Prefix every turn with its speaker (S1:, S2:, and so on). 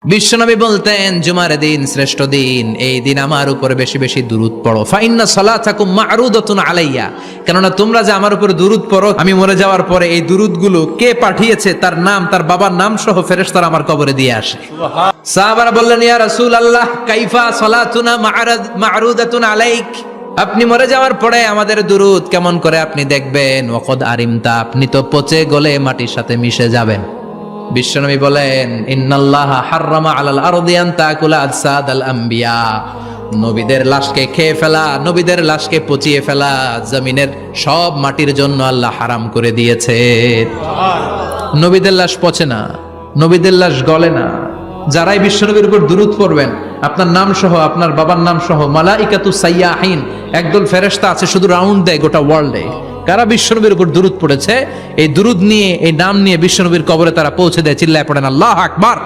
S1: বিশ্বনবী বলতেন জুমার দিন শ্রেষ্ঠ দিন, এই দিন আমার উপর বেশি বেশি দুরূদ পড়ো। ফাইন্না সালাতাকুম মা'রুদাতুন আলাইয়া, কেননা তোমরা যে আমার উপর দুরূদ পড়ো, আমি মরে যাওয়ার পরে এই দুরূদগুলো কে পাঠিয়েছে তার নাম, তার বাবার নাম সহ ফেরেশতারা আমার কবরে দিয়ে আসে। সাহাবারা বললেন, ইয়া রাসূলুল্লাহ কাইফা সালাতুনা মা'রুদাতুন আলাইক, আপনি মরে যাওয়ার পরে আমাদের দুরূদ কেমন করে আপনি দেখবেন? ওয়াকাদ আরিমতা, আপনি তো পচে গলে মাটির সাথে মিশে যাবেন। বিশ্বনবী বলেন, ইন্নাল্লাহা হাররামা আলাল আরদি আন তাকুলা আজসাদাল আম্বিয়া, নবীদের লাশকে খেয়ে ফেলা, নবীদের লাশকে পচিয়ে ফেলা জমিনের সব মাটির জন্য আল্লাহ হারাম করে দিয়েছে। নবীদের লাশ পচে না, নবীদের লাশ গলে না। যারাই বিশ্বনবীর উপর দুরূদ পড়বেন, আপনার নাম সহ, আপনার বাবার নাম সহ, মালাইকাতু সাইয়াহিন, একদল ফেরেশতা আছে শুধু রাউন্ড দেয় গোটা ওয়ার্ল্ডে। কারা বিশ্বনবীর উপর দুরূদ পড়েছে, এই দুরূদ নিয়ে, এই নাম নিয়ে বিশ্বনবীর কবরে তারা পৌঁছে দেয়। চিল্লায় পড়েন আল্লাহু আকবার।